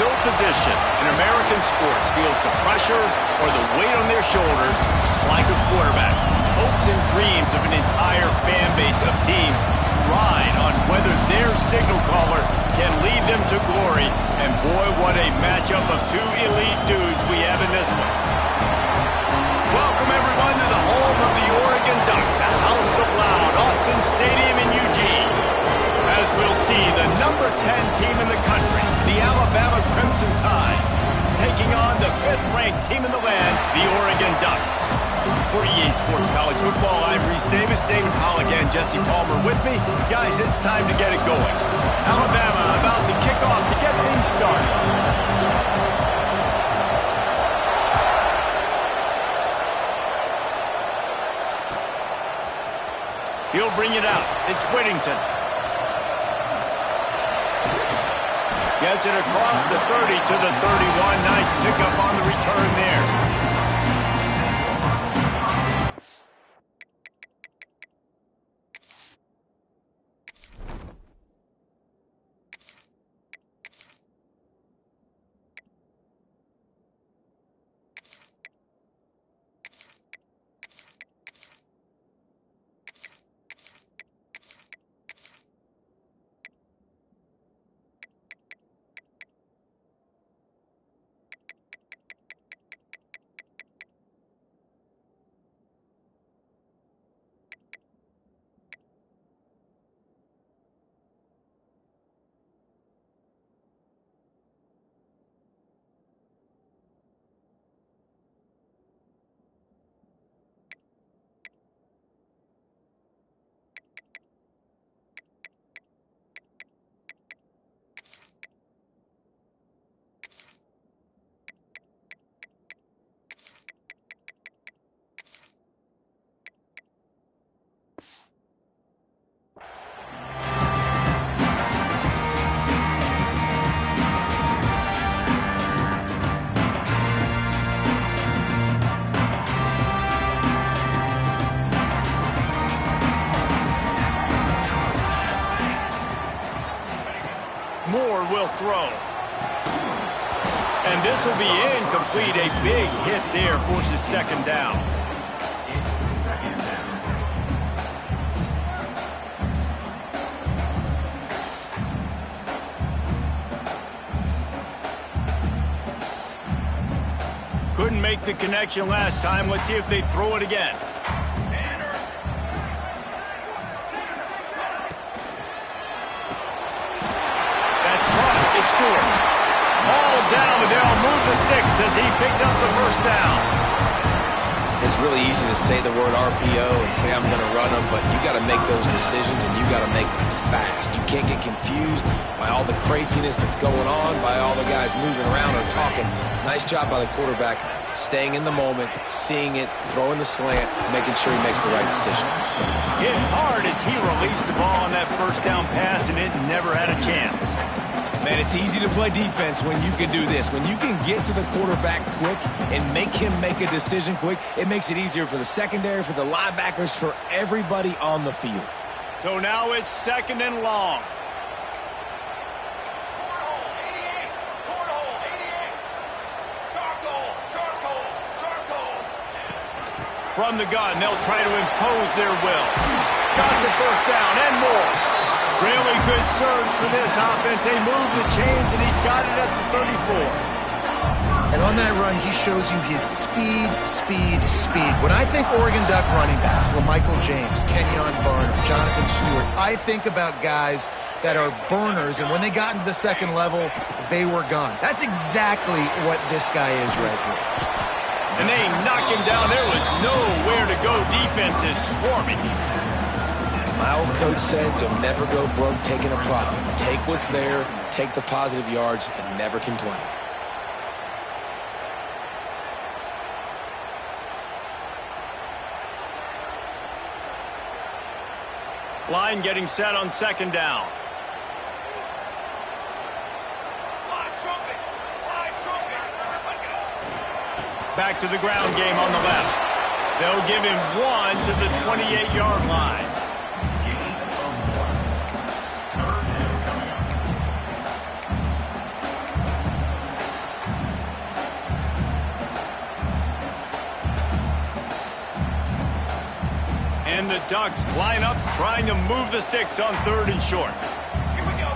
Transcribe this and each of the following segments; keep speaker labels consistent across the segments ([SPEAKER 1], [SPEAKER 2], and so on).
[SPEAKER 1] No position in American sports feels the pressure or the weight on their shoulders like a quarterback. Hopes and dreams of an entire fan base of teams ride on whether their signal caller can lead them to glory. And boy, what a matchup of two elite dudes we have in this one. Welcome everyone to the home of the Oregon Ducks, the House of Loud, Autzen Stadium in Eugene. As we'll see, the number 10 team in the country, the Alabama Crimson Tide, taking on the 5th-ranked team in the land, the Oregon Ducks. For EA Sports College Football, I'm Reese Davis, David Pollack, and Jesse Palmer with me. Guys, it's time to get it going. Alabama about to kick off to get things started. He'll bring it out. It's Whittington. Gets it across the 30 to the 31. Nice pickup on the return there. Moore will throw. And this will be incomplete. A big hit there forces second down. Couldn't make the connection last time. Let's see if they throw it again. Ball down, but they'll move the sticks as he picks up the first down.
[SPEAKER 2] It's really easy to say the word RPO and say I'm going to run them, but you got to make those decisions and you got to make them fast. You can't get confused by all the craziness that's going on, by all the guys moving around or talking. Nice job by the quarterback, staying in the moment, seeing it, throwing the slant, making sure he makes the right decision.
[SPEAKER 1] Hit hard as he released the ball on that first down pass, and it never had a chance.
[SPEAKER 2] Man, it's easy to play defense when you can do this. When you can get to the quarterback quick and make him make a decision quick, it makes it easier for the secondary, for the linebackers, for everybody on the field.
[SPEAKER 1] So now it's 2nd and long. From the gun, they'll try to impose their will. Got the first down and more. Really good surge for this offense. They move the chains, and he's got it at the 34.
[SPEAKER 3] And on that run, he shows you his speed. When I think Oregon Duck running backs, LaMichael James, Kenyon Barner, Jonathan Stewart, I think about guys that are burners, and when they got into the second level, they were gone. That's exactly what this guy is right here.
[SPEAKER 1] And they knock him down. There was nowhere to go. Defense is swarming.
[SPEAKER 2] My old coach said you'll never go broke taking a profit. Take what's there, take the positive yards, and never complain.
[SPEAKER 1] Line getting set on 2nd down. Back to the ground game on the left. They'll give him 1 to the 28-yard line. And the Ducks line up, trying to move the sticks on 3rd and short. Here we go.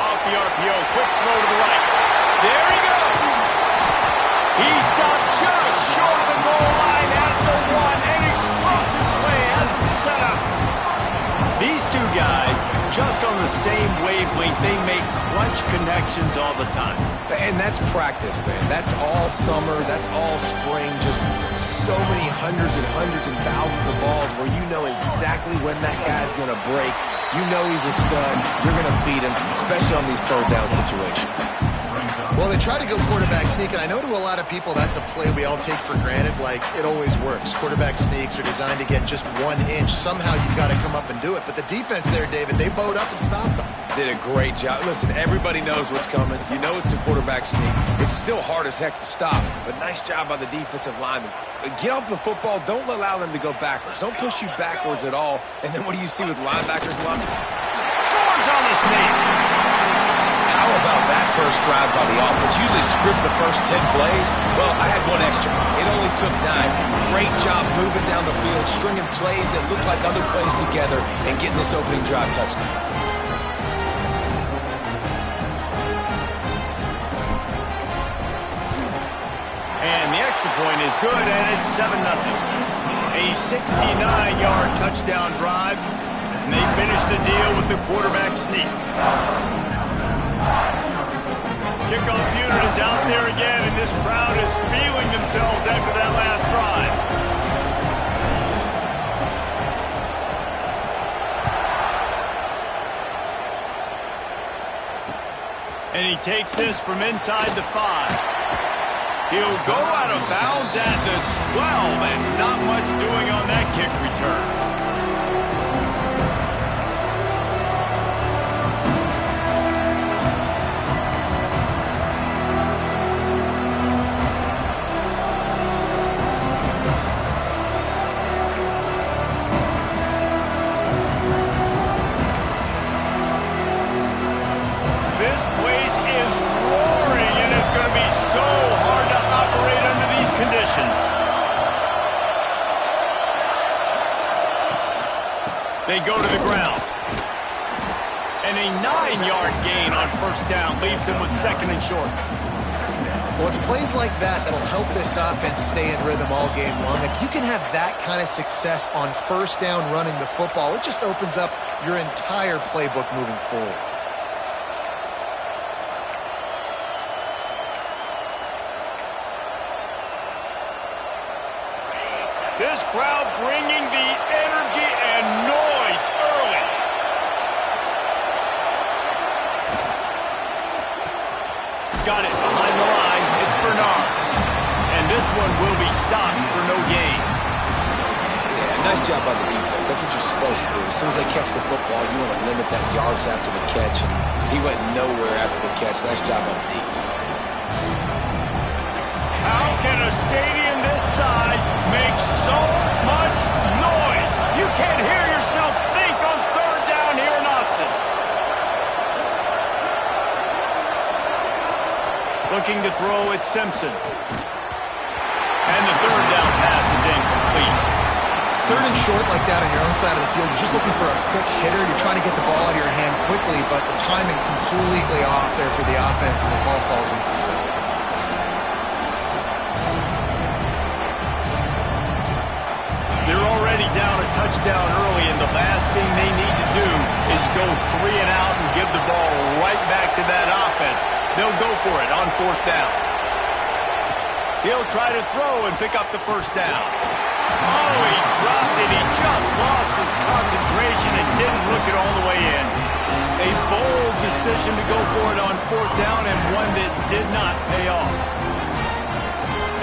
[SPEAKER 1] Off the RPO, quick throw to the right. There he goes. He stopped just short of the goal line at the 1. An explosive play has him set up. These two guys, just on the same wavelength, they make crunch connections all the time.
[SPEAKER 2] And that's practice, man. That's all summer. That's all spring. Just so many hundreds and thousands of balls where you know exactly when that guy's going to break. You know he's a stud. You're going to feed him, especially on these 3rd down situations.
[SPEAKER 3] Well, they try to go quarterback sneak, and I know to a lot of people that's a play we all take for granted, like it always works. Quarterback sneaks are designed to get just 1 inch. Somehow you've got to come up and do it. But the defense there, David, they bowed up and stopped them.
[SPEAKER 2] Did a great job. Listen, everybody knows what's coming. You know it's a quarterback sneak. It's still hard as heck to stop, but nice job by the defensive lineman. Get off the football. Don't allow them to go backwards. Don't push you backwards at all. And then what do you see with linebackers?
[SPEAKER 1] Scores on the sneak.
[SPEAKER 2] How about that first drive by the offense? Usually script the first 10 plays. Well, I had 1 extra. It only took 9. Great job moving down the field, stringing plays that look like other plays together, and getting this opening drive touchdown.
[SPEAKER 1] And the extra point is good, and it's 7-0. A 69-yard touchdown drive, and they finish the deal with the quarterback sneak. Kickoff unit is out there again, and this crowd is feeling themselves after that last drive. And he takes this from inside the 5. He'll go out of bounds at the 12, and not much doing on that kick return. This place is roaring, and it's going to be so hard to operate under these conditions. They go to the ground. And a 9-yard gain on first down leaves them with 2nd and short.
[SPEAKER 3] Well, it's plays like that that'll help this offense stay in rhythm all game long. If you can have that kind of success on first down running the football, it just opens up your entire playbook moving forward.
[SPEAKER 1] crowd bringing the energy and noise early. Got it behind the line. It's Bernard. And this one will be stopped for no gain.
[SPEAKER 2] Yeah, nice job by the defense. That's what you're supposed to do. As soon as they catch the football, you want to limit that yards after the catch. And he went nowhere after the catch. Nice job by the defense.
[SPEAKER 1] How can a stadium this size make so much noise? You can't hear yourself think on third down here in Austin. Looking to throw at Simpson. And the third down pass is incomplete.
[SPEAKER 3] Third and short like that on your own side of the field, you're just looking for a quick hitter. You're trying to get the ball out of your hand quickly, but the timing completely off there for the offense, and the ball falls incomplete.
[SPEAKER 1] They're already down a touchdown early, and the last thing they need to do is go 3 and out and give the ball right back to that offense. They'll go for it on fourth down. He'll try to throw and pick up the first down. Oh, he dropped it. He just lost his concentration and didn't look it all the way in. A bold decision to go for it on fourth down, and one that did not pay off.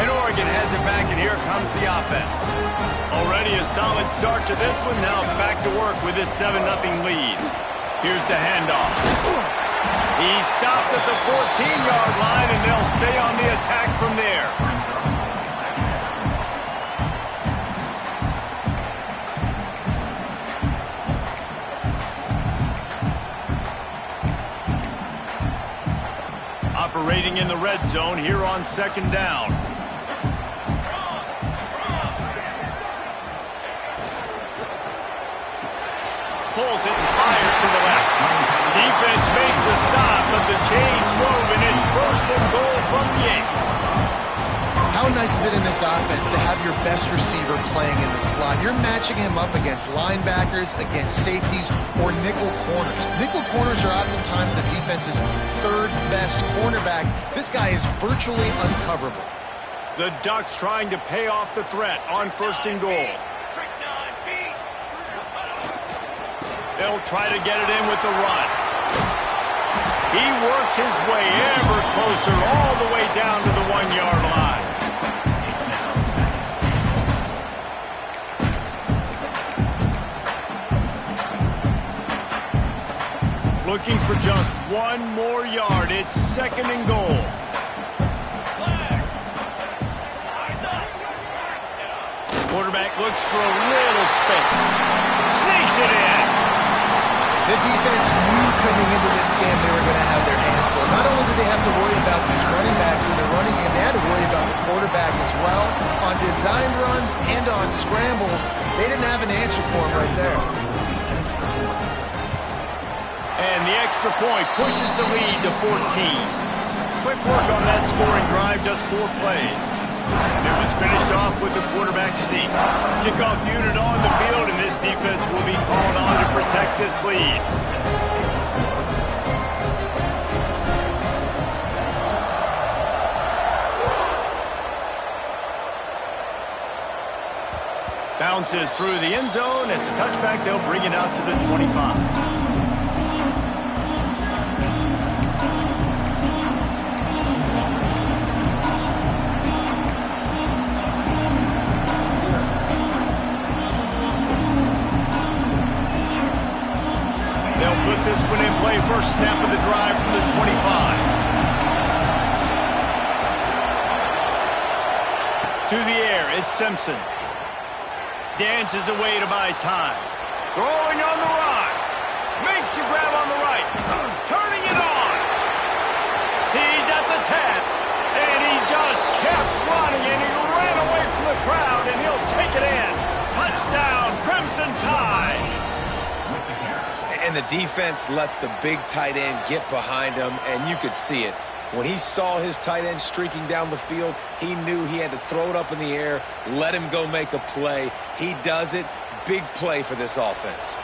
[SPEAKER 1] And Oregon has it back, and here comes the offense. Already a solid start to this one. Now back to work with this 7-0 lead. Here's the handoff. He stopped at the 14-yard line, and they'll stay on the attack from there. Operating in the red zone here on second down. Pulls it and fires to the left. Defense makes a stop, but the chains drove, and it's first and goal from the 8.
[SPEAKER 3] How nice is it in this offense to have your best receiver playing in the slot? You're matching him up against linebackers, against safeties, or nickel corners. Nickel corners are oftentimes the defense's third best cornerback. This guy is virtually uncoverable.
[SPEAKER 1] The Ducks trying to pay off the threat on first and goal. They'll try to get it in with the run. He works his way ever closer all the way down to the 1-yard line. Looking for just one more yard. It's second and goal. Quarterback looks for a little space. Sneaks it in.
[SPEAKER 3] The defense knew coming into this game they were going to have their hands full. Not only did they have to worry about these running backs in the running game, they had to worry about the quarterback as well. On designed runs and on scrambles, they didn't have an answer for him right there.
[SPEAKER 1] And the extra point pushes the lead to 14. Quick work on that scoring drive, just 4 plays. And it was finished off with the quarterback sneak. Kickoff unit on the field, and this defense will be called on to protect this lead. Bounces through the end zone. It's a touchback. They'll bring it out to the 25. Put this one in play. First snap of the drive from the 25. To the air, it's Simpson. Dances away to buy time. Throwing on the run. Makes the grab on the right. Turning it on. He's at the 10. And he just kept running, and he ran away from the crowd, and he'll take it in. Touchdown, Crimson Tide.
[SPEAKER 2] And the defense lets the big tight end get behind him, and you could see it. When he saw his tight end streaking down the field, he knew he had to throw it up in the air, let him go make a play. He does it. Big play for this offense.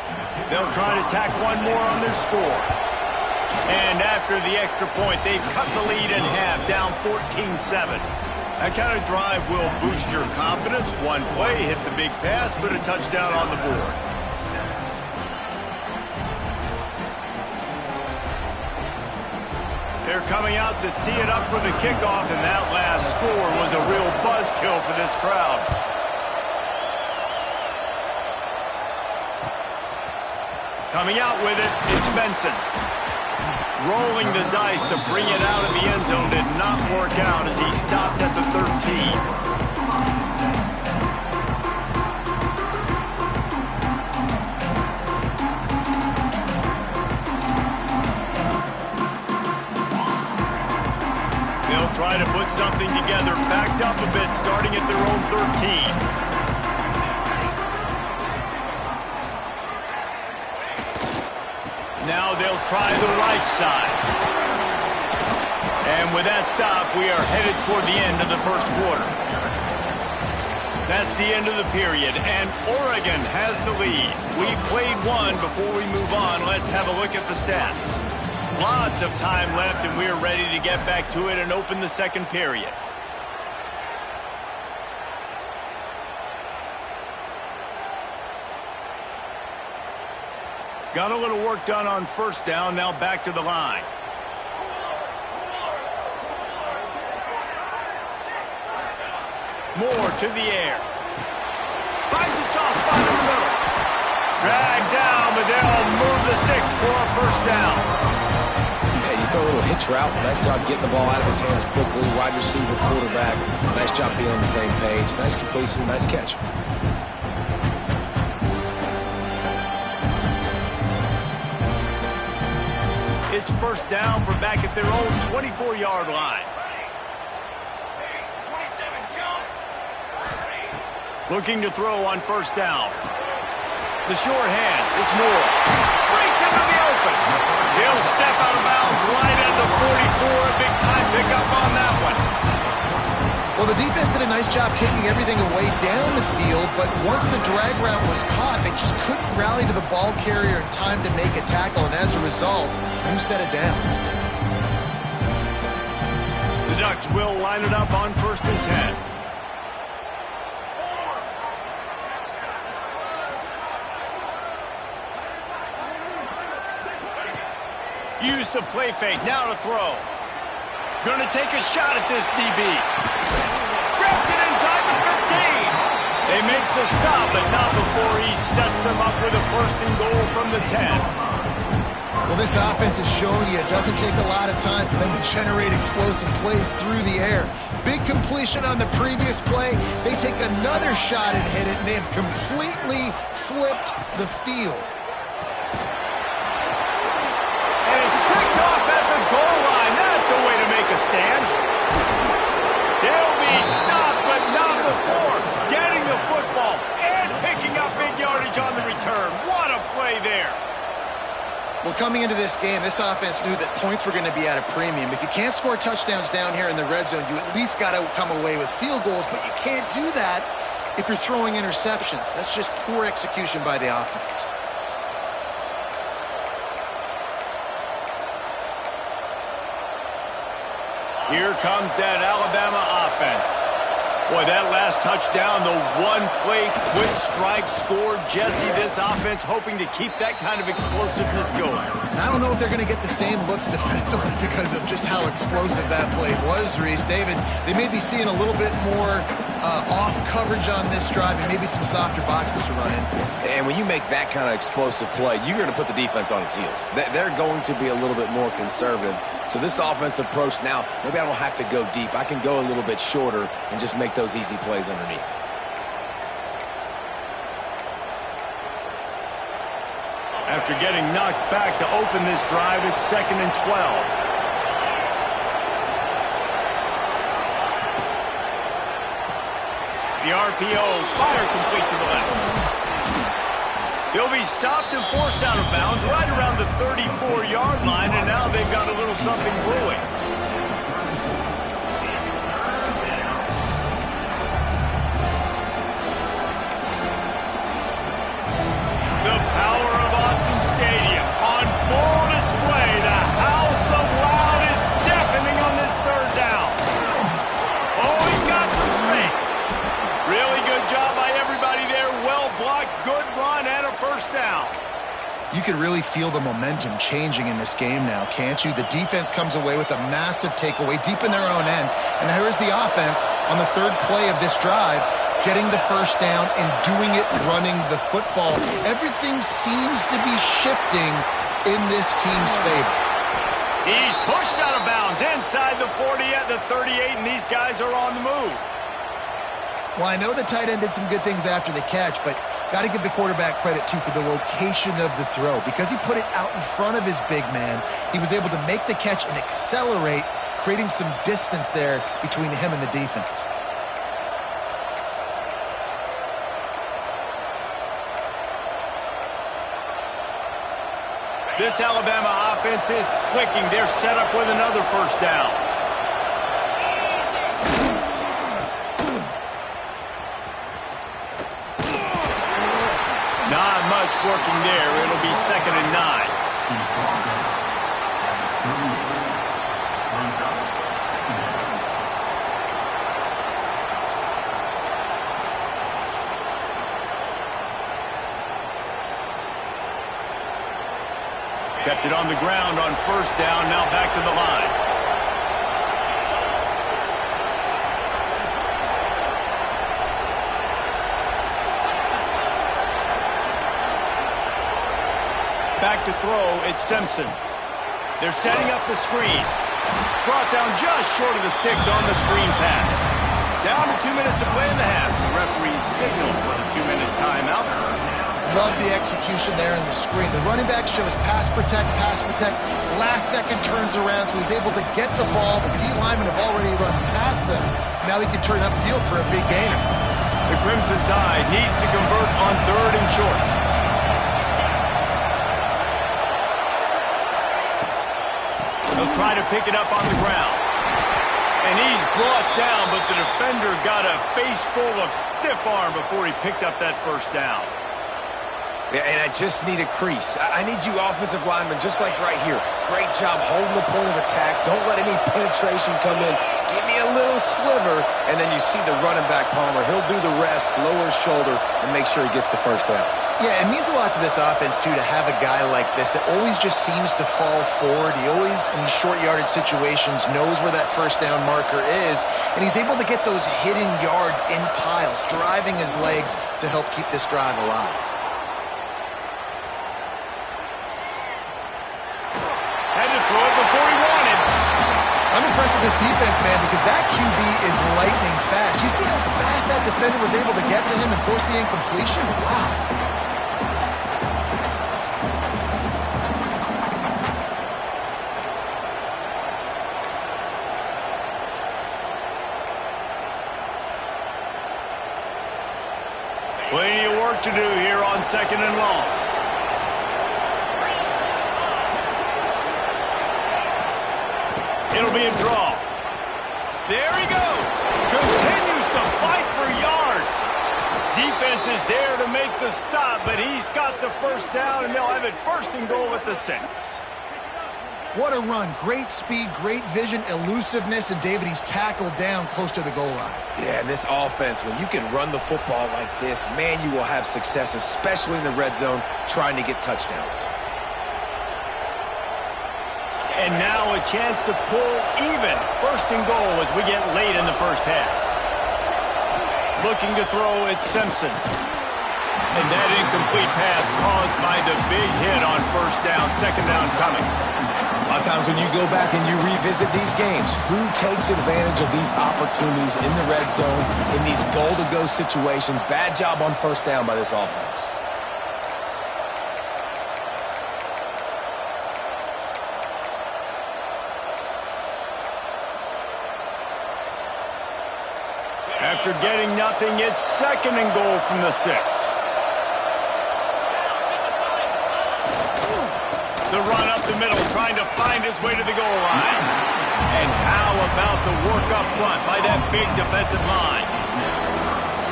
[SPEAKER 1] They'll try to tack one more on their score. And after the extra point, they've cut the lead in half, down 14-7. That kind of drive will boost your confidence. One play, hit the big pass, put a touchdown on the board. They're coming out to tee it up for the kickoff, and that last score was a real buzzkill for this crowd. Coming out with it, it's Benson. Rolling the dice to bring it out of the end zone did not work out as he stopped at the 13. They'll try to put something together, backed up a bit, starting at their own 13. Now they'll try the right side. And with that stop, we are headed toward the end of the first quarter. That's the end of the period, and Oregon has the lead. We've played one. Before we move on, let's have a look at the stats. Lots of time left, and we are ready to get back to it and open the second period. Got a little work done on first down, now back to the line. Moore to the air. Finds a soft spot in the middle. Dragged down, but they'll move the sticks for a first down.
[SPEAKER 2] Yeah, you throw a little hitch route. Nice job getting the ball out of his hands quickly. Wide receiver, quarterback. Nice job being on the same page. Nice completion, nice catch.
[SPEAKER 1] It's first down for back at their own 24-yard line. Looking to throw on first down. The short hands, it's Moore. Breaks into the open. He'll step out of bounds right at the 44. A big time pickup on that one.
[SPEAKER 3] Well, the defense did a nice job taking everything away down the field, but once the drag route was caught, they just couldn't rally to the ball carrier in time to make a tackle, and as a result, new set of downs.
[SPEAKER 1] The Ducks will line it up on 1st and 10. Use the play fake, now to throw. Gonna take a shot at this DB. Grabs it inside the 15. They make the stop, but not before he sets them up with a 1st and goal from the 10.
[SPEAKER 3] Well, this offense is showing you it doesn't take a lot of time for them to generate explosive plays through the air. Big completion on the previous play. They take another shot and hit it, and they have completely flipped the field.
[SPEAKER 1] And it's picked off at the goal line. That's a way to make a stand. They'll be stopped, but not before getting the football and picking up big yardage on the return. What a play there.
[SPEAKER 3] Well, coming into this game, this offense knew that points were going to be at a premium. If you can't score touchdowns down here in the red zone, you at least got to come away with field goals, but you can't do that if you're throwing interceptions. That's just poor execution by the offense.
[SPEAKER 1] Here comes that Alabama offense. Boy, that last touchdown, the one-play quick strike scored. Jesse, this offense hoping to keep that kind of explosiveness going.
[SPEAKER 3] And I don't know if they're going to get the same looks defensively because of just how explosive that play was, Reese. David, they may be seeing a little bit more off coverage on this drive and maybe some softer boxes to run into.
[SPEAKER 2] And when you make that kind of explosive play, you're going to put the defense on its heels. They're going to be a little bit more conservative. So this offensive approach now, maybe I don't have to go deep. I can go a little bit shorter and just make those easy plays underneath.
[SPEAKER 1] After getting knocked back to open this drive, it's 2nd and 12. The RPO, fire complete to the left. He'll be stopped and forced out of bounds right around the 34-yard line, and now they've got a little something brewing. The power of Autzen Stadium on full display. The house of loud is deafening on this 3rd down. Oh, he's got
[SPEAKER 3] can really feel the momentum changing in this game now, can't you? The defense comes away with a massive takeaway deep in their own end. And here's the offense on the third play of this drive, getting the first down and doing it running the football. Everything seems to be shifting in this team's favor.
[SPEAKER 1] He's pushed out of bounds inside the 40 at the 38, and these guys are on the move.
[SPEAKER 3] Well, I know the tight end did some good things after the catch, but got to give the quarterback credit, too, for the location of the throw. Because he put it out in front of his big man, he was able to make the catch and accelerate, creating some distance there between him and the defense.
[SPEAKER 1] This Alabama offense is clicking. They're set up with another first down. Not much working there. It'll be 2nd and 9. Kept it on the ground on first down. Now back to the line. Back to throw, it's Simpson. They're setting up the screen. Brought down just short of the sticks on the screen pass. Down to 2 minutes to play in the half. The referee signaled for the 2-minute timeout.
[SPEAKER 3] Love the execution there in the screen. The running back shows pass protect. Last second turns around, so he's able to get the ball. The D linemen have already run past him. Now he can turn upfield for a big gainer.
[SPEAKER 1] The Crimson Tide needs to convert on 3rd and short. He'll try to pick it up on the ground. And he's brought down, but the defender got a face full of stiff arm before he picked up that first down.
[SPEAKER 2] Yeah, and I just need a crease. I need you offensive linemen, just like right here. Great job holding the point of attack. Don't let any penetration come in. Give me a little sliver, and then you see the running back, Palmer. He'll do the rest, lower his shoulder, and make sure he gets the first down.
[SPEAKER 3] Yeah, it means a lot to this offense, too, to have a guy like this that always just seems to fall forward. He always, in these short yardage situations, knows where that first down marker is, and he's able to get those hidden yards in piles, driving his legs to help keep this drive alive.
[SPEAKER 1] Had to throw it before he wanted.
[SPEAKER 3] I'm impressed with this defense, man, because that QB is lightning fast. You see how fast that defender was able to get to him and force the incompletion? Wow.
[SPEAKER 1] Plenty of work to do here on 2nd and long. It'll be a draw. There he goes. Continues to fight for yards. Defense is there to make the stop, but he's got the first down, and they'll have it 1st and goal at the 6.
[SPEAKER 3] What a run. Great speed, great vision, elusiveness, and David, he's tackled down close to the goal line.
[SPEAKER 2] Yeah, and this offense, when you can run the football like this, man, you will have success, especially in the red zone, trying to get touchdowns.
[SPEAKER 1] And now a chance to pull even. 1st and goal as we get late in the first half. Looking to throw, it's Simpson. And that incomplete pass caused by the big hit on first down. 2nd down coming.
[SPEAKER 2] A lot of times when you go back and you revisit these games, who takes advantage of these opportunities in the red zone, in these goal-to-go situations? Bad job on first down by this offense.
[SPEAKER 1] After getting nothing, it's 2nd and goal from the 6. The run up the middle, trying to find his way to the goal line. And how about the work up front by that big defensive line?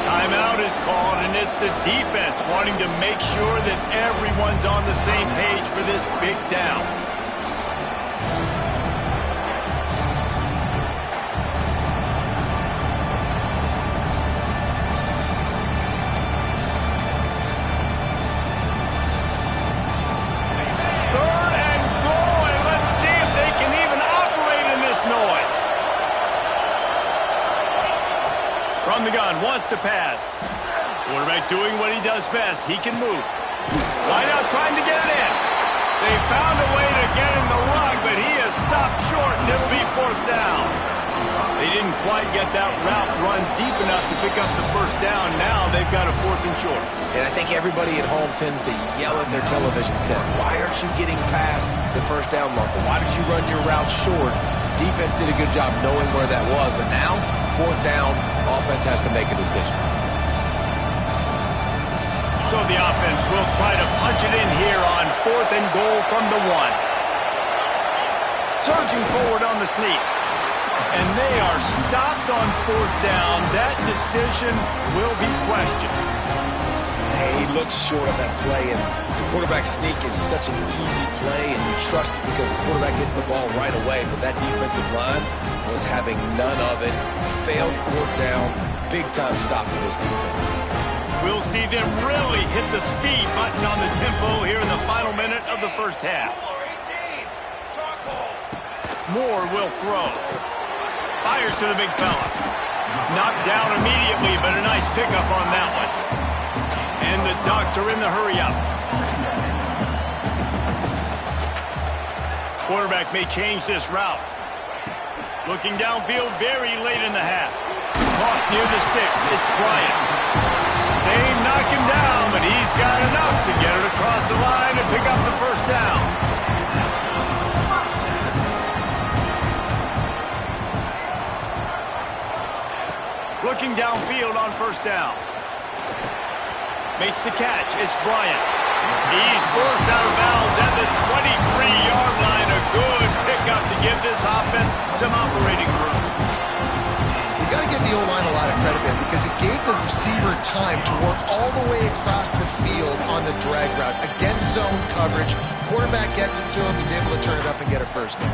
[SPEAKER 1] Timeout is called, and it's the defense wanting to make sure that everyone's on the same page for this big down. wants to pass. Quarterback doing what he does best. He can move. Wide out trying to get it in. They found a way to get in the run, but he is stopped short, and it'll be 4th down. They didn't quite get that route run deep enough to pick up the 1st down. Now they've got a 4th and short.
[SPEAKER 2] And I think everybody at home tends to yell at their television set, why aren't you getting past the 1st down marker? Why did you run your route short? Defense did a good job knowing where that was, but now, 4th down, offense has to make a decision.
[SPEAKER 1] So the offense will try to punch it in here on 4th and goal from the 1. Surging forward on the sneak. And they are stopped on 4th down. That decision will be questioned.
[SPEAKER 2] He looks short of that play, and the quarterback sneak is such an easy play, and you trust it because the quarterback hits the ball right away, but that defensive line was having none of it. Failed 4th down. Big-time stop for this defense.
[SPEAKER 1] We'll see them really hit the speed button on the tempo here in the final minute of the 1st half. Moore will throw. Fires to the big fella. Knocked down immediately, but a nice pickup on that one. And the Ducks are in the hurry-up. Quarterback may change this route. Looking downfield very late in the half. Caught near the sticks. It's Bryant. They knock him down, but he's got enough to get it across the line and pick up the 1st down. Looking downfield on 1st down. Makes the catch. It's Bryant. He's forced out of bounds at the 23-yard line. A good pickup to give this offense some operating room.
[SPEAKER 3] You got to give the O-line a lot of credit there because it gave the receiver time to work all the way across the field on the drag route. Against zone coverage, quarterback gets it to him. He's able to turn it up and get a 1st down.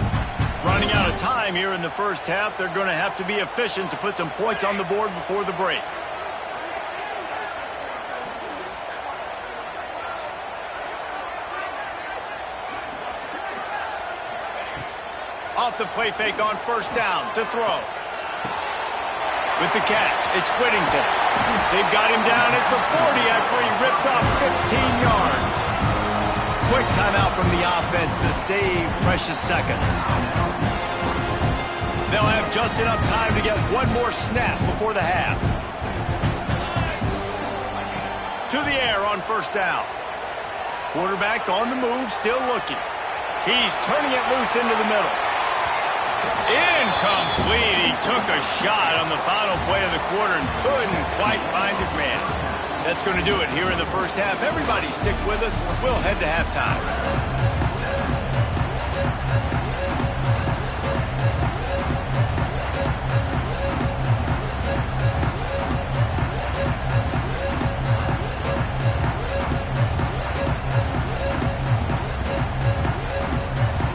[SPEAKER 1] Running out of time here in the 1st half. They're going to have to be efficient to put some points on the board before the break. Off the play fake on 1st down to throw. With the catch, it's Whittington. They've got him down at the 40 after he ripped off 15 yards. Quick timeout from the offense to save precious seconds. They'll have just enough time to get one more snap before the half. To the air on 1st down. Quarterback on the move, still looking. He's turning it loose into the middle. Incomplete. He took a shot on the final play of the quarter and couldn't quite find his man. That's going to do it here in the 1st half. Everybody stick with us. We'll head to halftime.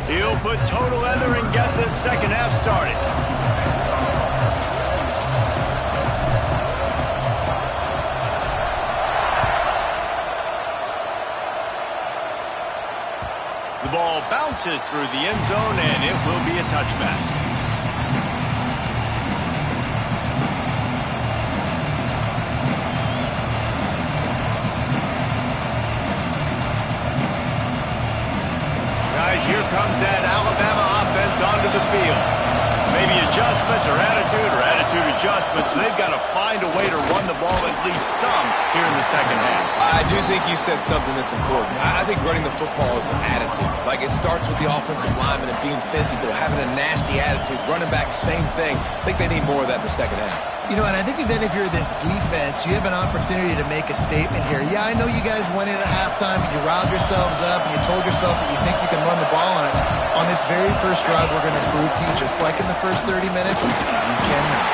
[SPEAKER 1] He'll put total leather and get this 2nd half started. The ball bounces through the end zone, and it will be a touchback. Here comes that Alabama offense onto the field. Maybe adjustments or attitude adjustments, but they've got to find a way to run the ball at least some here in the 2nd half.
[SPEAKER 2] I do think you said something that's important. I think running the football is an attitude. Like, it starts with the offensive lineman and being physical, having a nasty attitude. Running back, same thing. I think they need more of that in the 2nd half.
[SPEAKER 3] You know, and I think even if you're this defense, you have an opportunity to make a statement here. Yeah, I know you guys went in at halftime and you riled yourselves up and you told yourself that you think you can run the ball on us. On this very first drive, we're going to prove to you, just like in the first 30 minutes, you cannot.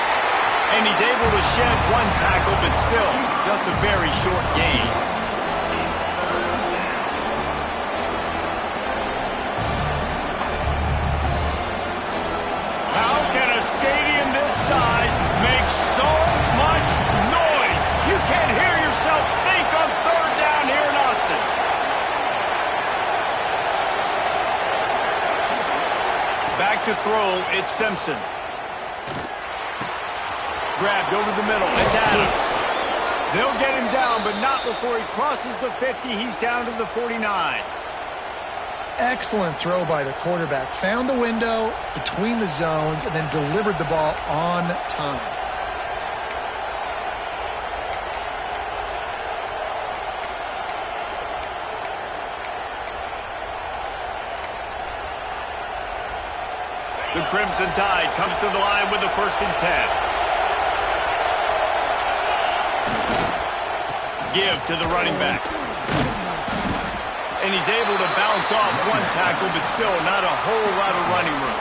[SPEAKER 1] And he's able to shed one tackle, but still, just a very short gain. How can a stadium this size make so much noise? You can't hear yourself think on 3rd down here in Austin. Back to throw, it's Simpson. grabbed over the middle. It's Adams. They'll get him down, but not before he crosses the 50. He's down to the 49.
[SPEAKER 3] Excellent throw by the quarterback. Found the window between the zones and then delivered the ball on time.
[SPEAKER 1] The Crimson Tide comes to the line with the 1st and 10. Give to the running back. And he's able to bounce off one tackle, but still not a whole lot of running room.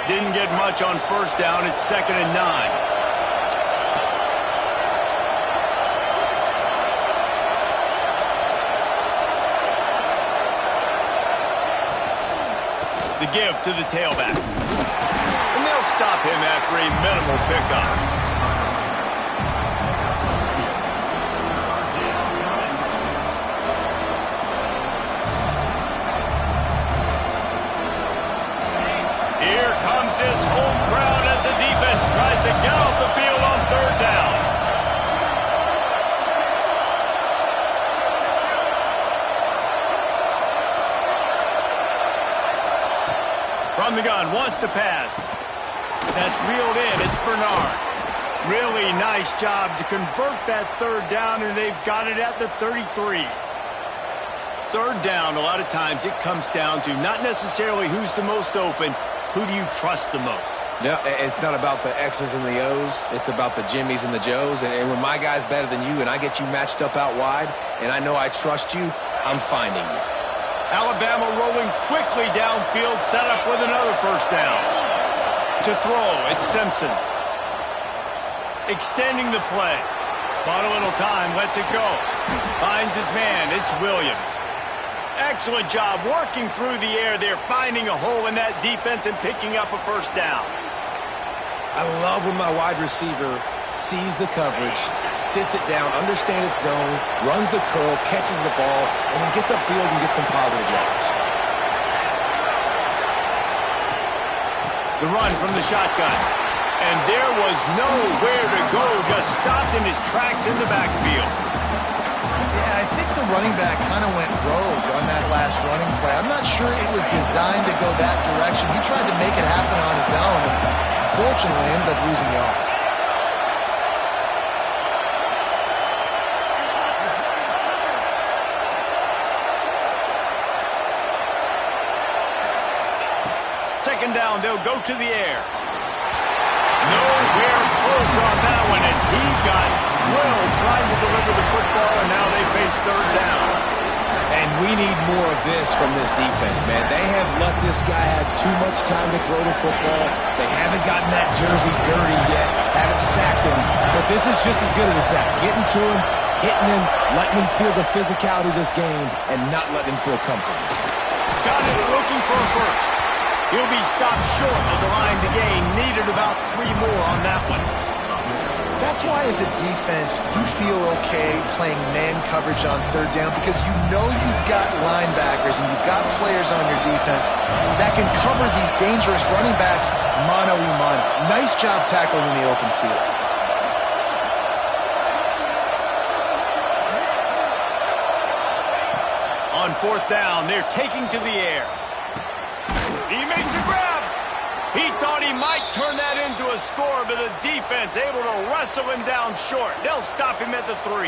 [SPEAKER 1] Didn't get much on 1st down. It's 2nd and 9. The give to the tailback. And they'll stop him after a minimal pickup. Here comes his home crowd as the defense tries to get off the field on 3rd down. From the gun, wants to pass. That's reeled in. It's Bernard. Really nice job to convert that 3rd down, and they've got it at the 33. 3rd down, a lot of times it comes down to not necessarily who's the most open. Who do you trust the most?
[SPEAKER 2] No, it's not about the X's and the O's. It's about the Jimmies and the Joes. And when my guy's better than you and I get you matched up out wide and I know I trust you, I'm finding you.
[SPEAKER 1] Alabama rolling quickly downfield, set up with another 1st down. To throw, it's Simpson. Extending the play. Bought a little time, lets it go. Finds his man, it's Williams. Excellent job working through the air there, finding a hole in that defense and picking up a 1st down.
[SPEAKER 2] I love when my wide receiver sees the coverage, sits it down, understands its zone, runs the curl, catches the ball, and then gets upfield and gets some positive yards.
[SPEAKER 1] The run from the shotgun. And there was nowhere to go, just stopped in his tracks in the backfield.
[SPEAKER 3] Yeah, I think the running back kind of went rogue on that last running play. I'm not sure it was designed to go that direction. He tried to make it happen on his own, and unfortunately ended up losing yards.
[SPEAKER 1] Second down, they'll go to the air. Nowhere close on that one as he got drilled trying to deliver the football, and now they face 3rd down.
[SPEAKER 2] And we need more of this from this defense, man. They have let this guy have too much time to throw the football. They haven't gotten that jersey dirty yet, haven't sacked him, but this is just as good as a sack. Getting to him, hitting him, letting him feel the physicality of this game, and not letting him feel comfortable.
[SPEAKER 1] Got it, looking for a 1st. He'll be stopped short of the line to gain. Needed about 3 more on that one.
[SPEAKER 3] That's why as a defense, you feel okay playing man coverage on 3rd down because you know you've got linebackers and you've got players on your defense that can cover these dangerous running backs mano-a-mano. Nice job tackling in the open field.
[SPEAKER 1] On 4th down, they're taking to the air. He makes a grab. He thought he might turn that into a score, but the defense able to wrestle him down short. They'll stop him at the 3.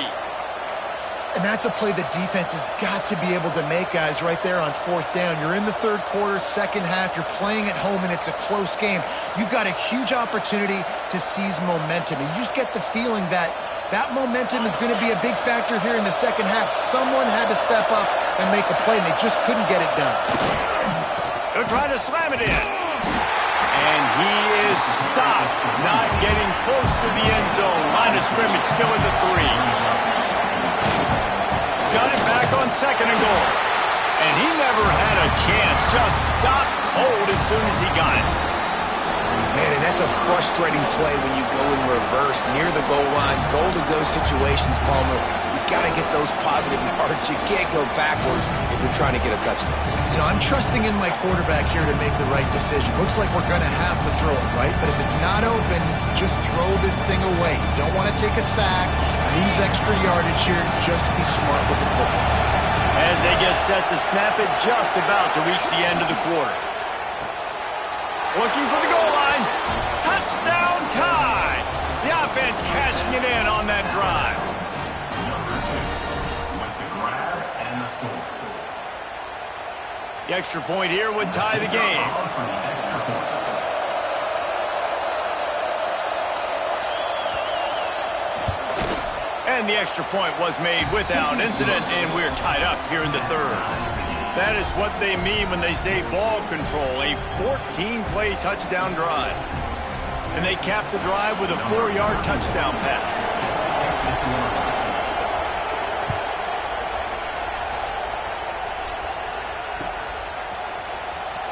[SPEAKER 3] And that's a play the defense has got to be able to make, guys, right there on 4th down. You're in the 3rd quarter, 2nd half. You're playing at home, and it's a close game. You've got a huge opportunity to seize momentum. And you just get the feeling that that momentum is going to be a big factor here in the 2nd half. Someone had to step up and make a play, and they just couldn't get it done.
[SPEAKER 1] They're trying to slam it in. And he is stopped, not getting close to the end zone. Line of scrimmage still at the 3. Got it back on 2nd and goal. And he never had a chance. Just stopped cold as soon as he got it.
[SPEAKER 2] Man, and that's a frustrating play when you go in reverse near the goal line, goal-to-go situations, Palmer. You got to get those positive yards. You can't go backwards if you're trying to get a touchdown.
[SPEAKER 3] You know, I'm trusting in my quarterback here to make the right decision. Looks like we're going to have to throw it, right? But if it's not open, just throw this thing away. You don't want to take a sack, lose extra yardage here. Just be smart with the football.
[SPEAKER 1] As they get set to snap it, just about to reach the end of the quarter. Looking for the goal line. Touchdown tie. The offense cashing it in on that drive. The extra point here would tie the game. And the extra point was made without incident, and we're tied up here in the third. That is what they mean when they say ball control, a 14-play touchdown drive. And they cap the drive with a 4-yard touchdown pass.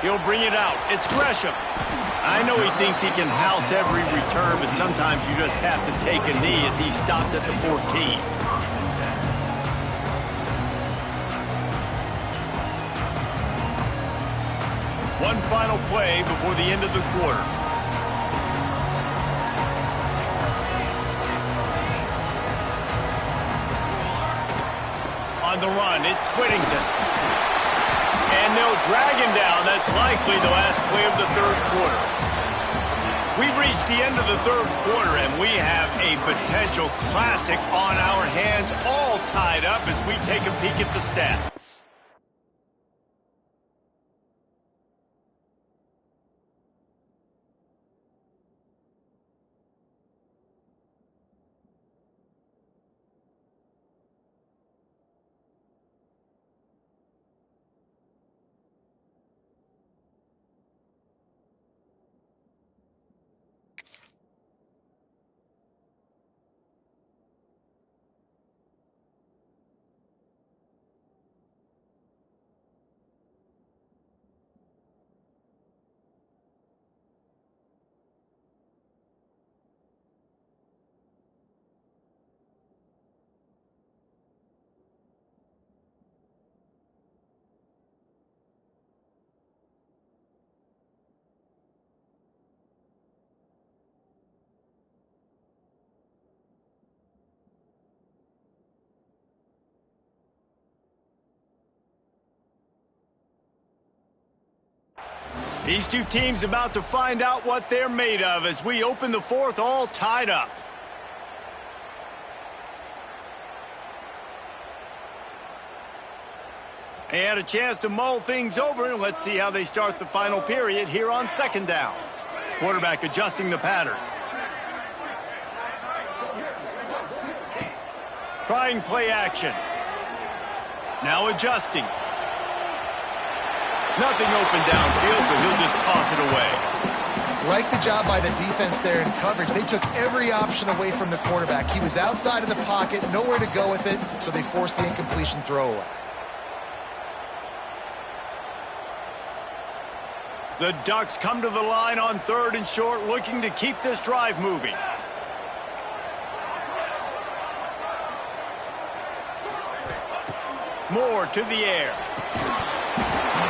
[SPEAKER 1] He'll bring it out. It's Gresham. I know he thinks he can house every return, but sometimes you just have to take a knee as he stopped at the 14. One final play before the end of the quarter. On the run, it's Whittington. And they'll drag him down. That's likely the last play of the third quarter. We've reached the end of the third quarter, and we have a potential classic on our hands, all tied up as we take a peek at the stats. These two teams about to find out what they're made of as we open the fourth all tied up. They had a chance to mull things over, and let's see how they start the final period here on second down. Quarterback adjusting the pattern. Trying play action. Now adjusting. Nothing open downfield, so he'll just toss it away.
[SPEAKER 3] Like the job by the defense there in coverage. They took every option away from the quarterback. He was outside of the pocket, nowhere to go with it, so they forced the incompletion throwaway.
[SPEAKER 1] The Ducks come to the line on third and short, looking to keep this drive moving. Moore to the air.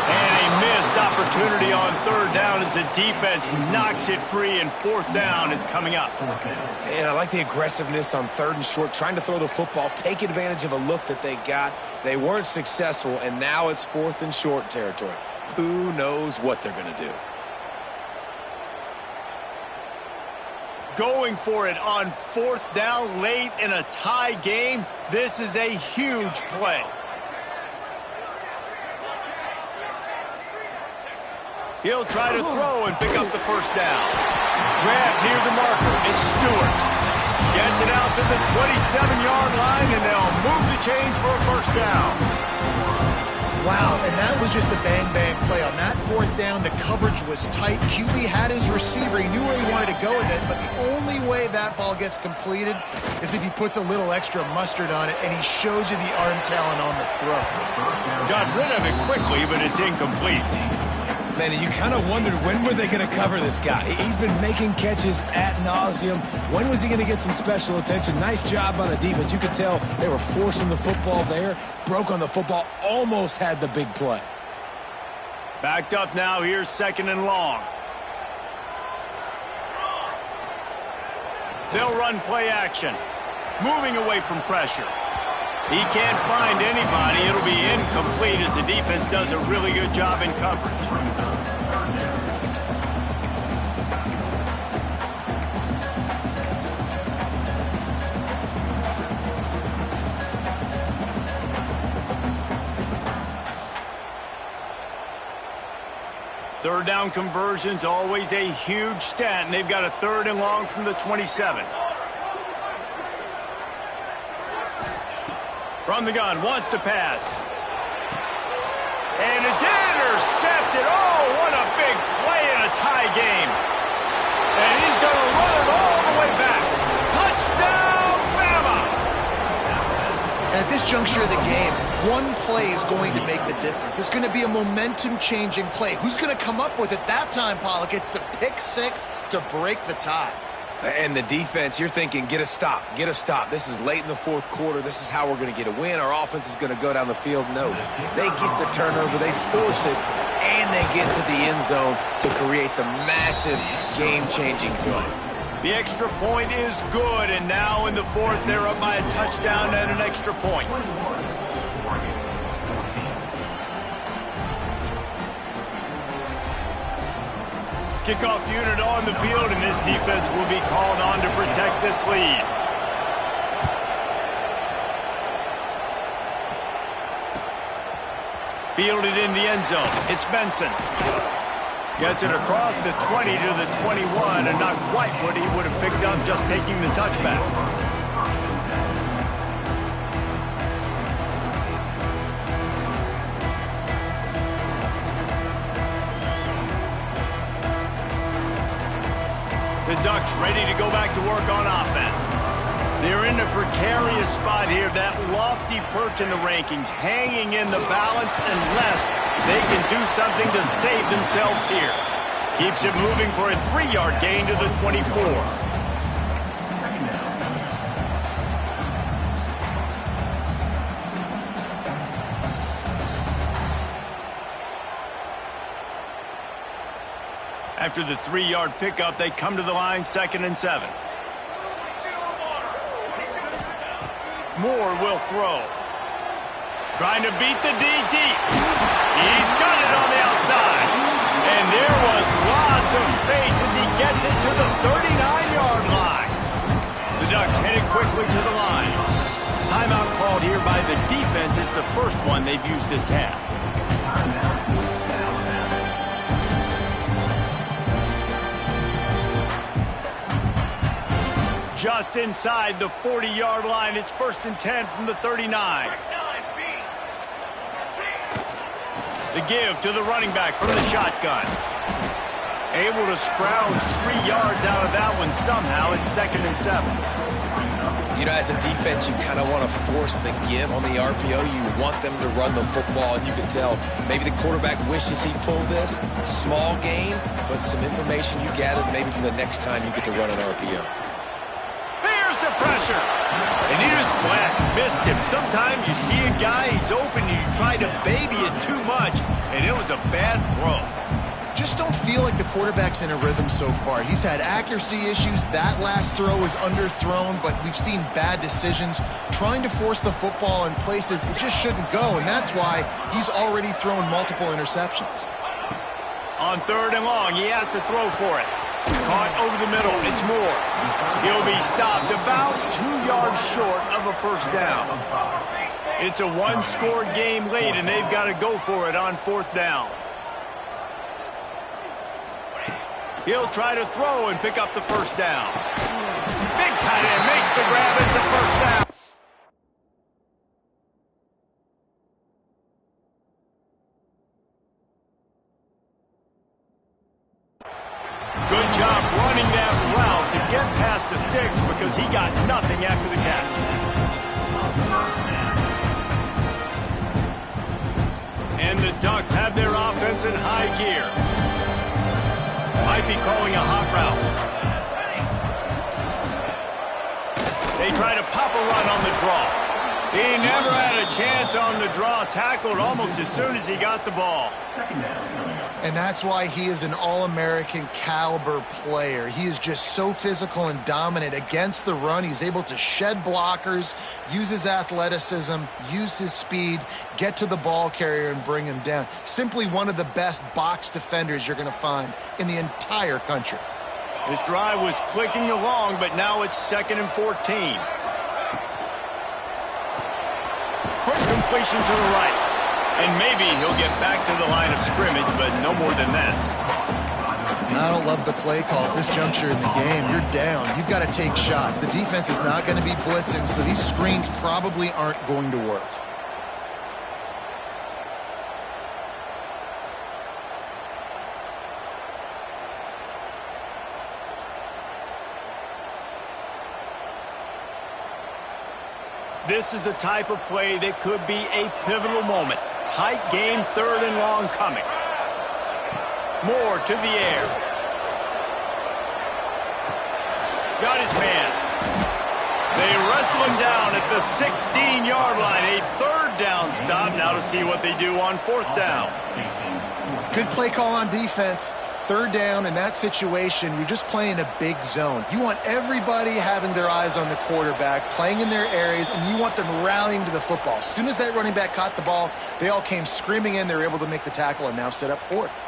[SPEAKER 1] And a missed opportunity on third down as the defense knocks it free, and fourth down is coming up.
[SPEAKER 2] And I like the aggressiveness on third and short, trying to throw the football, take advantage of a look that they got. They weren't successful, and now it's fourth and short territory. Who knows what they're going to do?
[SPEAKER 1] Going for it on fourth down late in a tie game. This is a huge play. He'll try to throw and pick up the first down. Grab near the marker. It's Stewart. Gets it out to the 27-yard line, and they'll move the chains for a first down.
[SPEAKER 3] Wow, and that was just a bang-bang play. On that fourth down, the coverage was tight. QB had his receiver. He knew where he wanted to go with it, but the only way that ball gets completed is if he puts a little extra mustard on it, and he showed you the arm talent on the throw.
[SPEAKER 1] Got rid of it quickly, but it's incomplete.
[SPEAKER 2] Man, you kind of wondered when were they going to cover this guy. He's been making catches ad nauseum. When was he going to get some special attention? Nice job by the defense. You could tell they were forcing the football there. Broke on the football, almost had the big play.
[SPEAKER 1] Backed up now. Here's 2nd and long. They'll run play action. Moving away from pressure. He can't find anybody. It'll be incomplete as the defense does a really good job in coverage. Third down conversions, always a huge stat, and they've got a 3rd and long from the 27. From the gun, wants to pass. And it's intercepted. Oh, what a big play in a tie game. And he's going to run it all the way back. Touchdown, Bama!
[SPEAKER 3] And at this juncture of the game, one play is going to make the difference. It's going to be a momentum-changing play. Who's going to come up with it that time, Pollock? It's the pick 6 to break the tie.
[SPEAKER 2] And the defense, you're thinking, get a stop, get a stop. This is late in the 4th quarter. This is how we're going to get a win. Our offense is going to go down the field. No, they get the turnover, they force it, and they get to the end zone to create the massive game-changing play.
[SPEAKER 1] The extra point is good, and now in the 4th, they're up by a touchdown and an extra point. Kickoff unit on the field, and this defense will be called on to protect this lead. Fielded in the end zone. It's Benson. Gets it across the 20 to the 21, and not quite what he would have picked up just taking the touchback. The Ducks ready to go back to work on offense. They're in a precarious spot here, that lofty perch in the rankings, hanging in the balance unless they can do something to save themselves here. Keeps it moving for a 3-yard gain to the 24. After the 3-yard pickup, they come to the line, 2nd and 7. Moore will throw. Trying to beat the DD. He's got it on the outside. And there was lots of space as he gets it to the 39-yard line. The Ducks headed quickly to the line. Timeout called here by the defense. It's the first one they've used this half. Just inside the 40-yard line. It's 1st and 10 from the 39. The give to the running back from the shotgun. Able to scrounge 3 yards out of that one somehow. It's 2nd and 7.
[SPEAKER 2] You know, as a defense, you kind of want to force the give on the RPO. You want them to run the football, and you can tell maybe the quarterback wishes he pulled this. Small gain, but some information you gathered maybe for the next time you get to run an RPO.
[SPEAKER 1] The pressure, and he was flat, missed him. Sometimes you see a guy, he's open, and you try to baby it too much, and it was a bad throw.
[SPEAKER 3] Just don't feel like the quarterback's in a rhythm so far. He's had accuracy issues. That last throw was underthrown, but we've seen bad decisions trying to force the football in places it just shouldn't go, and that's why he's already thrown multiple interceptions.
[SPEAKER 1] On 3rd and long, he has to throw for it. Caught over the middle. It's Moore. He'll be stopped about 2 yards short of a 1st down. It's a one-scored game late, and they've got to go for it on 4th down. He'll try to throw and pick up the 1st down. Big tight end makes the grab. It's a 1st down. Good job running that route to get past the sticks because he got nothing after the catch. And the Ducks have their offense in high gear. might be calling a hot route. They try to pop a run on the draw. He never had a chance on the draw, tackled almost as soon as he got the ball.
[SPEAKER 3] And that's why he is an All-American caliber player. He is just so physical and dominant against the run. He's able to shed blockers, use his athleticism, use his speed, get to the ball carrier and bring him down. Simply one of the best box defenders you're going to find in the entire country.
[SPEAKER 1] This drive was clicking along, but now it's 2nd and 14. Quick completion to the right. And maybe he'll get back to the line of scrimmage, but no more than that.
[SPEAKER 3] I don't love the play call at this juncture in the game. You're down. You've got to take shots. The defense is not going to be blitzing, so these screens probably aren't going to work.
[SPEAKER 1] This is the type of play that could be a pivotal moment. Tight game, 3rd and long coming. Moore to the air. Got his man. They wrestle him down at the 16-yard line. A 3rd down stop. Now to see what they do on 4th down.
[SPEAKER 3] Good play call on defense. 3rd down in that situation, you're just playing a big zone. You want everybody having their eyes on the quarterback, playing in their areas, and you want them rallying to the football. As soon as that running back caught the ball, they all came screaming in. They were able to make the tackle and now set up 4th.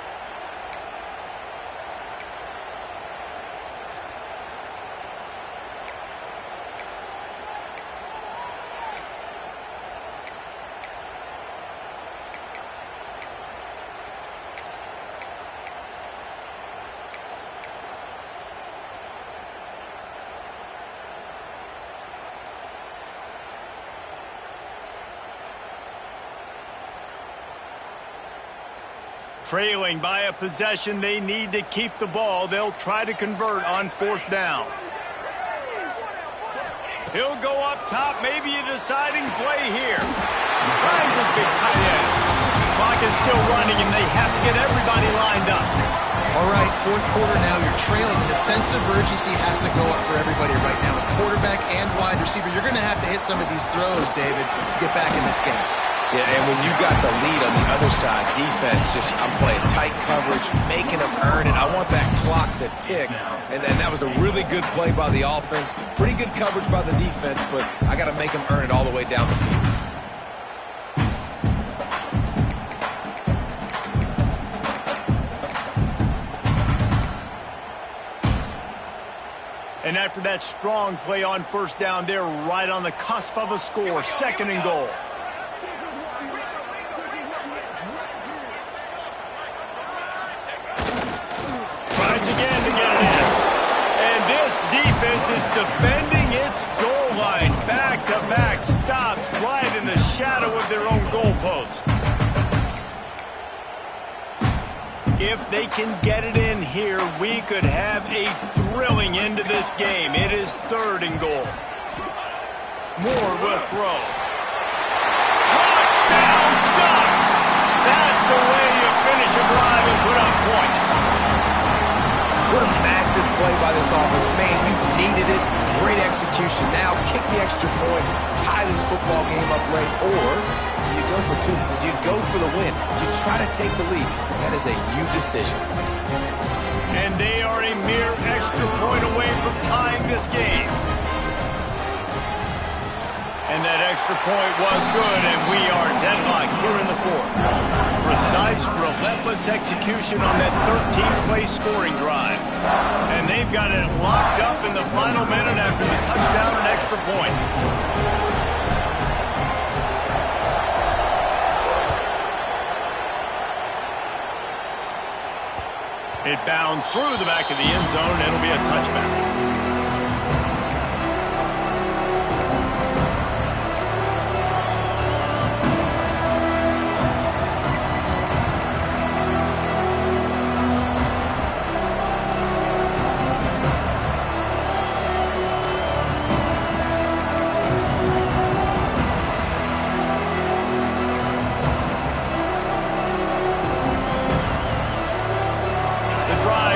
[SPEAKER 1] Trailing by a possession, they need to keep the ball. They'll try to convert on 4th down. He'll go up top, maybe a deciding play here. Finds his big tight end. Clock is still running, and they have to get everybody lined up.
[SPEAKER 3] All right, 4th quarter now. You're trailing. The sense of urgency has to go up for everybody right now. A quarterback and wide receiver. You're going to have to hit some of these throws, David, to get back in this game.
[SPEAKER 2] Yeah, and when you got the lead on the other side, defense, I'm playing tight coverage, making them earn it. I want that clock to tick. And then that was a really good play by the offense. Pretty good coverage by the defense, but I got to make them earn it all the way down the field.
[SPEAKER 1] And after that strong play on 1st down, they're right on the cusp of a score. 2nd and goal. Again to get it in. And this defense is defending its goal line. Back-to-back stops right in the shadow of their own goalpost. If they can get it in here, we could have a thrilling end to this game. It is 3rd and goal. Moore will throw. Touchdown Ducks! That's the way you finish a drive and put up points.
[SPEAKER 2] What a massive play by this offense. Man, you needed it. Great execution. Now kick the extra point, tie this football game up late, or do you go for 2? Do you go for the win? Do you try to take the lead? That is a you decision.
[SPEAKER 1] And they are a mere extra point away from tying this game. And that extra point was good, and we are deadlocked here in the 4th. Precise, relentless execution on that 13-play scoring drive. And they've got it locked up in the final minute after the touchdown and extra point. It bounds through the back of the end zone. It'll be a touchback.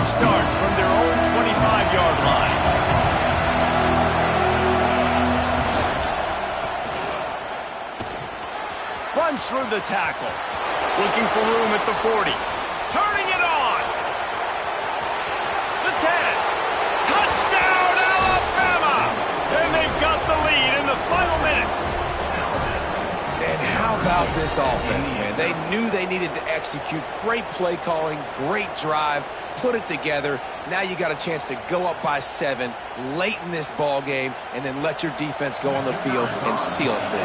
[SPEAKER 1] Starts 5-yard line. Runs through the tackle. Looking for room at the 40. Turning it on. The 10. Touchdown, Alabama! And they've got the lead in the final minute.
[SPEAKER 2] And how about this offense, man? They knew they needed to execute. Great play calling, great drive, put it together. Now you got a chance to go up by 7 late in this ball game and then let your defense go on the field and seal it for you.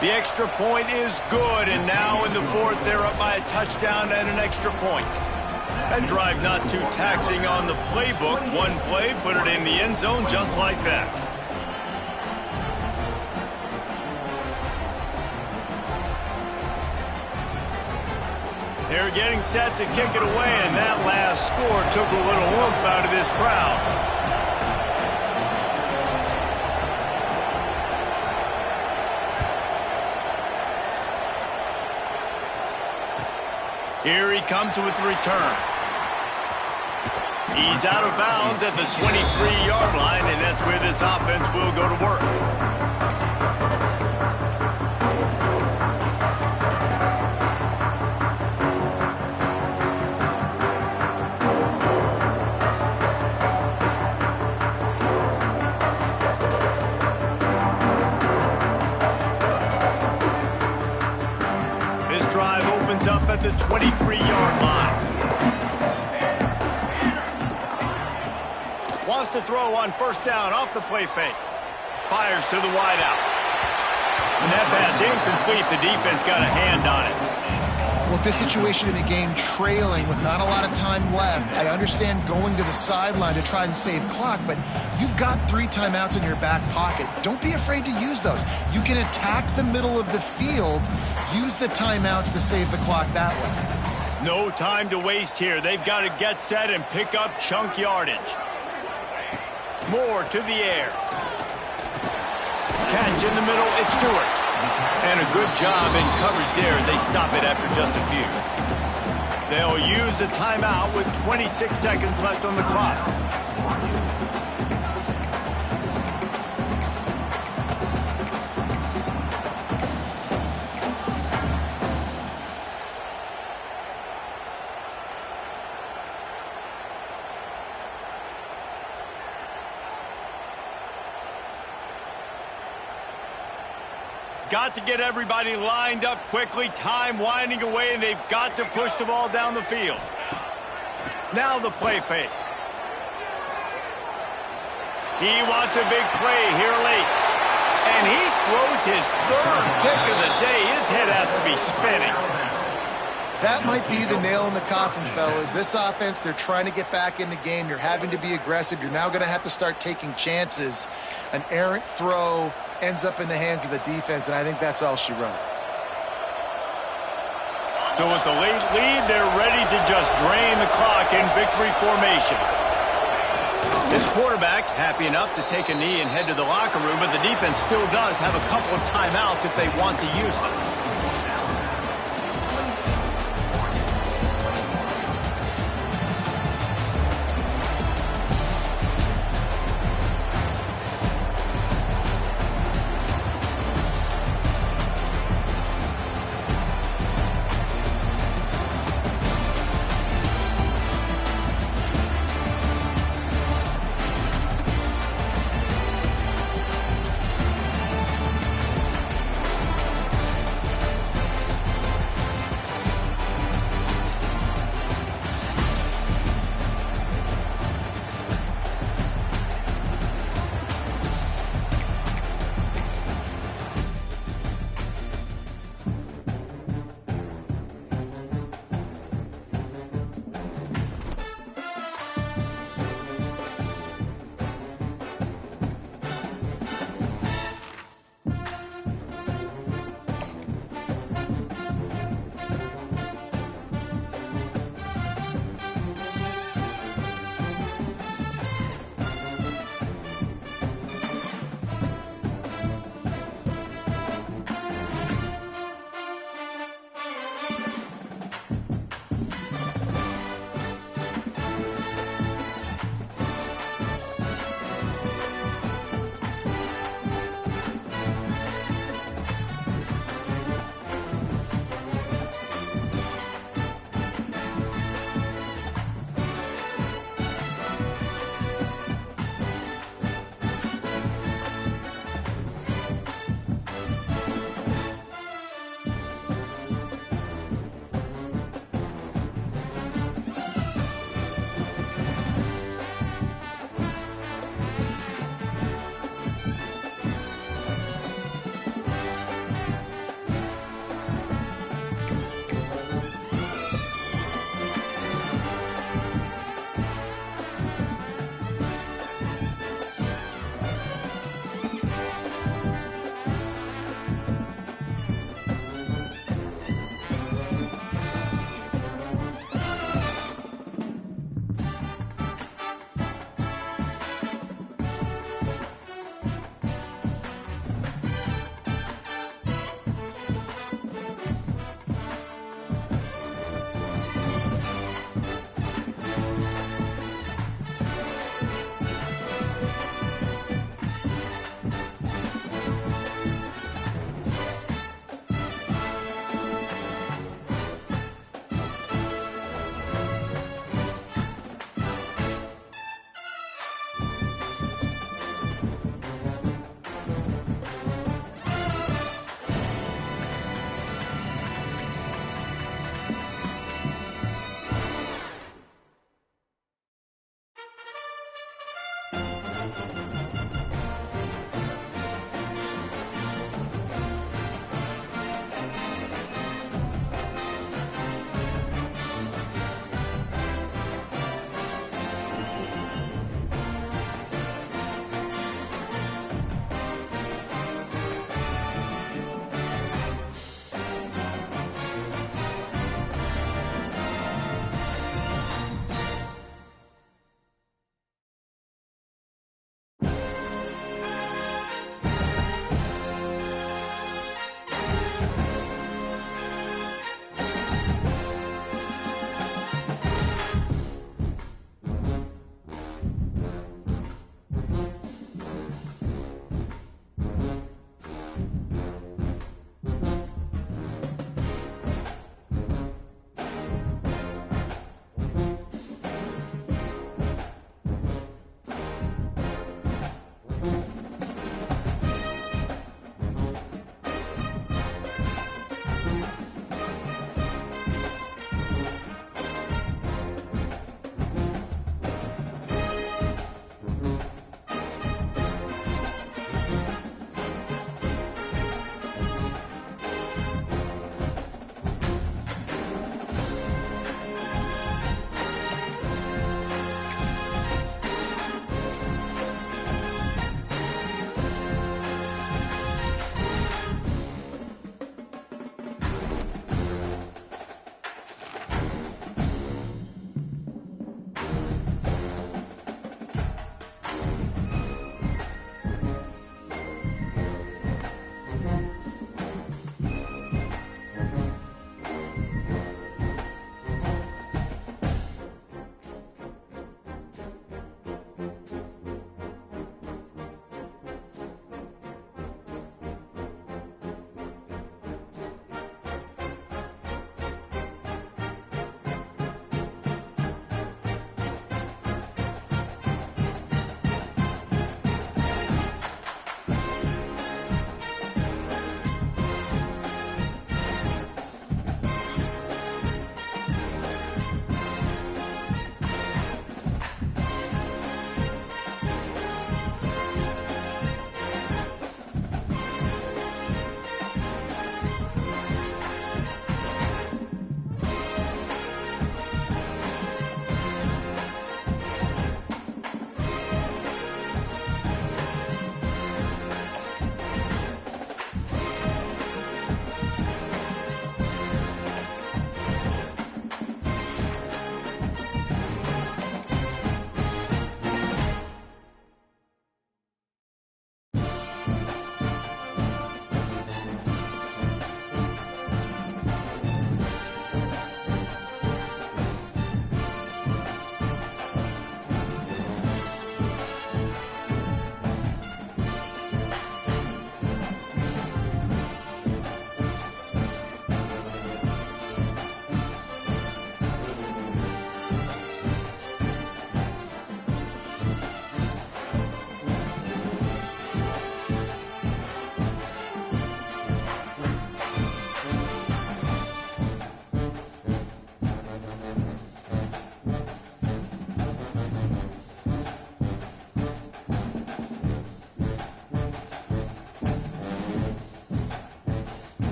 [SPEAKER 1] The extra point is good, and now in the 4th, they're up by a touchdown and an extra point. That drive not too taxing on the playbook. One play, put it in the end zone just like that. They're getting set to kick it away, and that last score took a little oomph out of this crowd. Here he comes with the return. He's out of bounds at the 23-yard line, and that's where this offense will go to work. This drive opens up at the 23-yard line. Wants to throw on first down off the play fake. Fires to the wideout. And that pass incomplete. The defense got a hand on it.
[SPEAKER 3] Well, this situation in the game, trailing with not a lot of time left, I understand going to the sideline to try and save clock, but you've got 3 timeouts in your back pocket. Don't be afraid to use those. You can attack the middle of the field, use the timeouts to save the clock that way.
[SPEAKER 1] No time to waste here. They've got to get set and pick up chunk yardage. Moore to the air. Catch in the middle, it's Stewart. And a good job in coverage there as they stop it after just a few. They'll use a timeout with 26 seconds left on the clock. Got to get everybody lined up quickly. Time winding away, and they've got to push the ball down the field. Now the play fake. He wants a big play here late. And he throws his 3rd pick of the day. His head has to be spinning.
[SPEAKER 3] That might be the nail in the coffin, fellas. This offense, they're trying to get back in the game. You're having to be aggressive. You're now going to have to start taking chances. An errant throw ends up in the hands of the defense, and I think that's all she wrote.
[SPEAKER 1] So with the late lead, they're ready to just drain the clock in victory formation. This quarterback happy enough to take a knee and head to the locker room, but the defense still does have a couple of timeouts if they want to use them.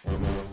[SPEAKER 3] much.